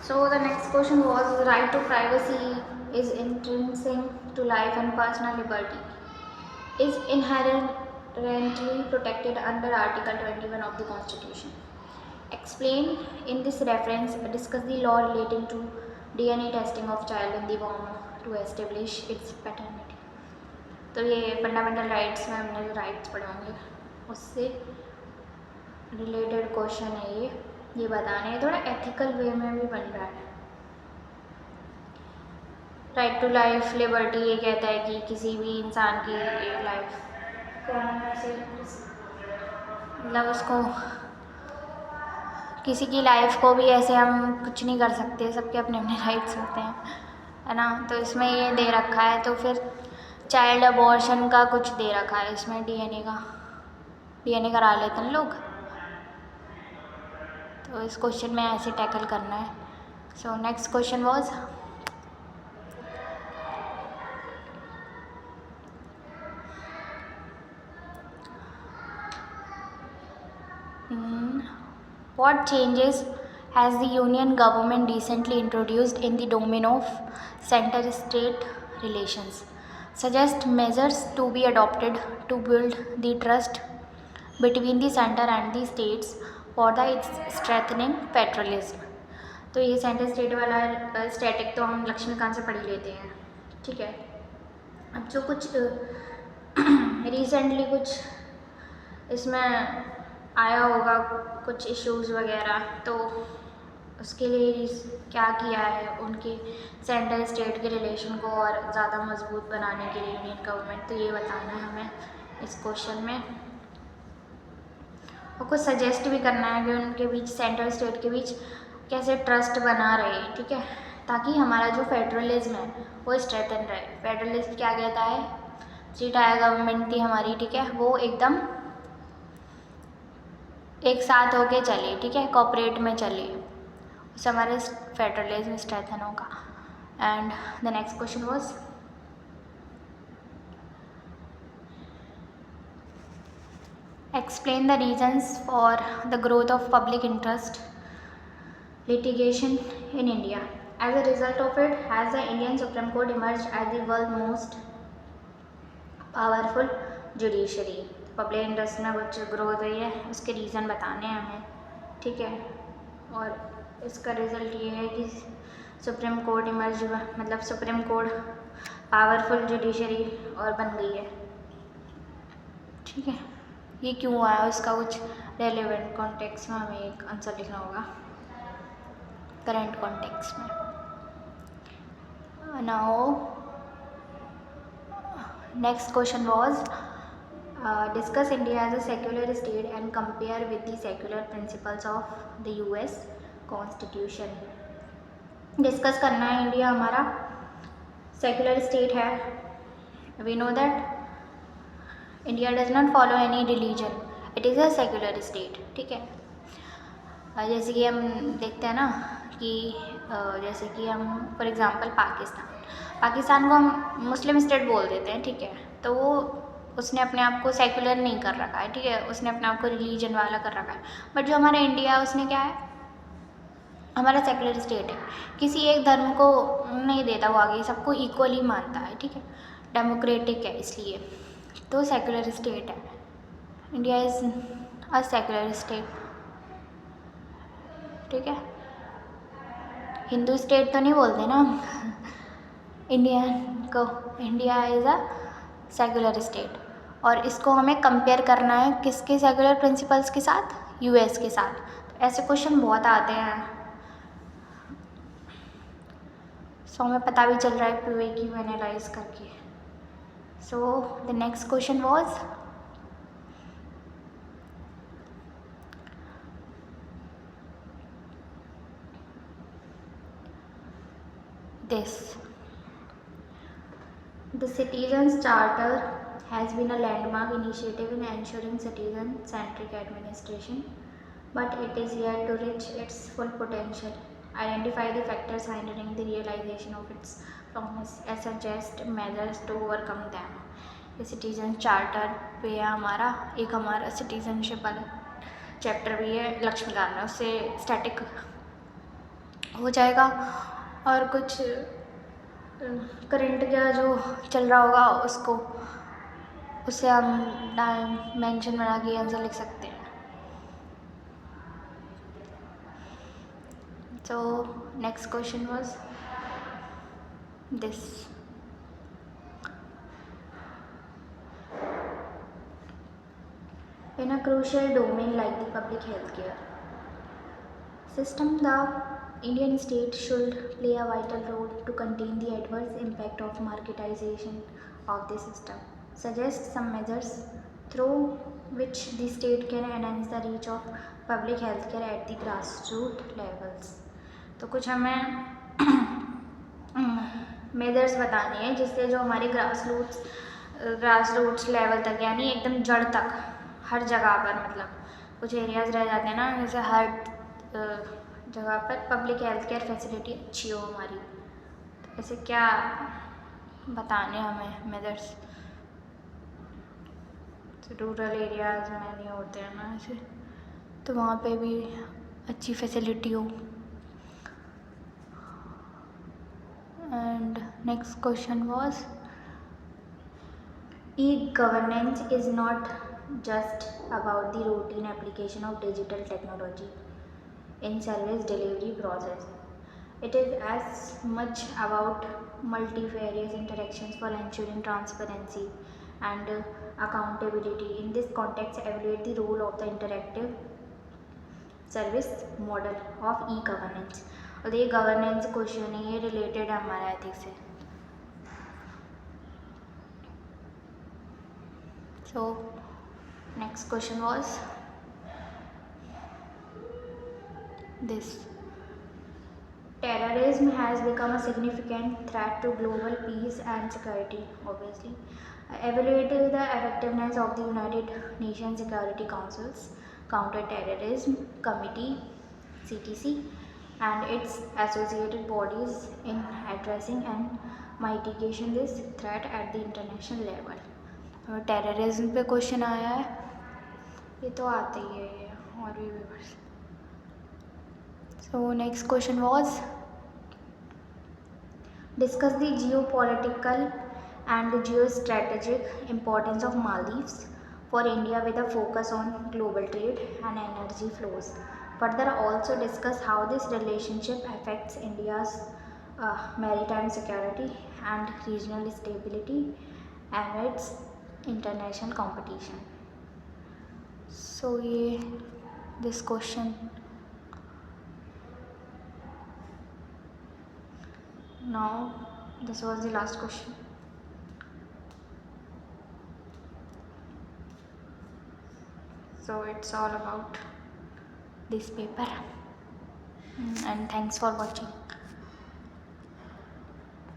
So the next question was, the right to privacy is intrinsic to life and personal liberty is inherently protected under Article 21 of the Constitution. Explain in this reference, discuss the law relating to DNA testing of child in the womb to establish its paternity. तो ये fundamental rights में हमने जो rights पढ़े होंगे उससे related question है ये बताने हैं, थोड़ा एथिकल वे में भी बन रहा है। राइट टू लाइफ लिबर्टी ये कहता है कि किसी भी इंसान की लाइफ को ऐसे मतलब उसको किसी की लाइफ को भी ऐसे हम कुछ नहीं कर सकते, सबके अपने अपने राइट्स होते हैं, है ना। तो इसमें ये दे रखा है, तो फिर चाइल्ड अबॉर्शन का कुछ दे रखा है इसमें, डीएनए करा लेते हैं लोग। तो इस क्वेश्चन में ऐसे टैकल करना है। So next question was, what changes has the union government recently introduced in the domain of center-state relations? Suggest measures to be adopted to build the trust between the center and the states for the strengthening federalism. तो ये centre state वाला static तो हम लक्ष्मीकांत से पढ़ ही लेते हैं, ठीक है। अब जो कुछ रिसेंटली कुछ इसमें आया होगा कुछ इश्यूज़ वगैरह, तो उसके लिए क्या किया है उनके सेंटर स्टेट के रिलेशन को और ज़्यादा मजबूत बनाने के लिए यूनियन गवर्नमेंट, तो ये बताना है हमें इस क्वेश्चन में। और कुछ सजेस्ट भी करना है कि उनके बीच, सेंटर स्टेट के बीच कैसे ट्रस्ट बना रहे, ठीक है, ताकि हमारा जो फेडरलिज्म है वो स्ट्रेंथन रहे। फेडरलिज्म क्या कहता है, थ्री टायर गवर्नमेंट थी हमारी, ठीक है, वो एकदम एक साथ होके चले, ठीक है, कोऑपरेट में चले, उससे हमारे फेडरलिज्म स्ट्रेंथन होगा। And the next question was, explain the reasons for the growth of public interest litigation in India. As a result of it, has the Indian Supreme Court emerged as the world's most powerful judiciary? Public interest में कुछ growth हुई है, उसके reason बताने हैं हमें, ठीक है। और इसका रिज़ल्ट ये है कि सुप्रीम कोर्ट इमर्ज, मतलब सुप्रीम कोर्ट पावरफुल जुडिशरी और बन गई है, ठीक है। ये क्यों आया, उसका कुछ रेलेवेंट कॉन्टेक्स्ट में हमें एक आंसर लिखना होगा, करंट कॉन्टेक्स्ट में। Now next question was, discuss India as a secular state and compare with the secular principles of the US Constitution. Discuss करना है, इंडिया हमारा सेक्युलर स्टेट है, we know that India does not follow any religion, it is a secular state, ठीक है। जैसे कि हम देखते हैं ना कि जैसे कि हम फॉर एग्जांपल पाकिस्तान को हम मुस्लिम स्टेट बोल देते हैं, ठीक है, तो वो उसने अपने आप को सेक्युलर नहीं कर रखा है, ठीक है, उसने अपने आप को रिलीजन वाला कर रखा है। बट जो हमारा इंडिया है उसने क्या है, हमारा सेक्युलर स्टेट है, किसी एक धर्म को नहीं देता वो आगे, सबको इक्वली मानता है, ठीक है, डेमोक्रेटिक है, इसलिए तो सेक्युलर स्टेट है। India is a secular state, ठीक है। हिंदू स्टेट तो नहीं बोलते ना इंडिया को, India is a secular state. और इसको हमें कंपेयर करना है किसके सेक्युलर प्रिंसिपल्स के साथ, यूएस के साथ। तो ऐसे क्वेश्चन बहुत आते हैं, सो हमें पता भी चल रहा है पूरे की एनालाइज करके। So the next question was, this, the citizens charter has been a landmark initiative in ensuring citizen-centric administration, but it is yet to reach its full potential. Identify the factors hindering the realization of its promise and suggest measures to overcome them. ये citizen charter पे है हमारा, एक हमारा citizenship वाला chapter भी है लक्ष्मीकांत में, उससे स्टैटिक हो जाएगा। और कुछ करंट का जो चल रहा होगा उसको, उससे हम डायमेंशन बना के आंसर लिख सकते हैं। So next question was this. In a crucial domain like the public healthcare system, the Indian state should play a vital role to contain the adverse impact of marketization of the system. Suggest some measures through which the state can enhance the reach of public healthcare at the grassroots levels. तो कुछ हमें measures बताने हैं जिससे जो हमारे grass roots level तक, यानी एकदम जड़ तक, हर जगह पर, मतलब कुछ एरियाज रह जाते हैं ना, जैसे हर जगह पर पब्लिक हेल्थ केयर फैसिलिटी अच्छी हो हमारी। तो ऐसे क्या बताने हमें मेजर्स? रूरल एरियाज में नहीं होते हैं ना ऐसे, तो वहाँ पे भी अच्छी फैसिलिटी हो। And next question was, e-governance is not just about the routine application of digital technology in service delivery process. It is as much about multifarious interactions for ensuring transparency and accountability. In this context, evaluate the role of the interactive service model of e governance. और ये governance question है, ये related है हमारा ethics से। So next question was this: terrorism has become a significant threat to global peace and security. Obviously, evaluating the effectiveness of the United Nations Security Council's Counter-Terrorism Committee (CTC) and its associated bodies in addressing and mitigating this threat at the international level. Terrorism पे question आया है, ये तो आते ही है ये, और भी papers. So next question was, discuss the geopolitical and geostrategic importance of Maldives for India with a focus on global trade and energy flows. Further, also discuss how this relationship affects India's maritime security and regional stability amidst international competition. So this question. Now this was the last question. So it's all about this paper, and thanks for watching.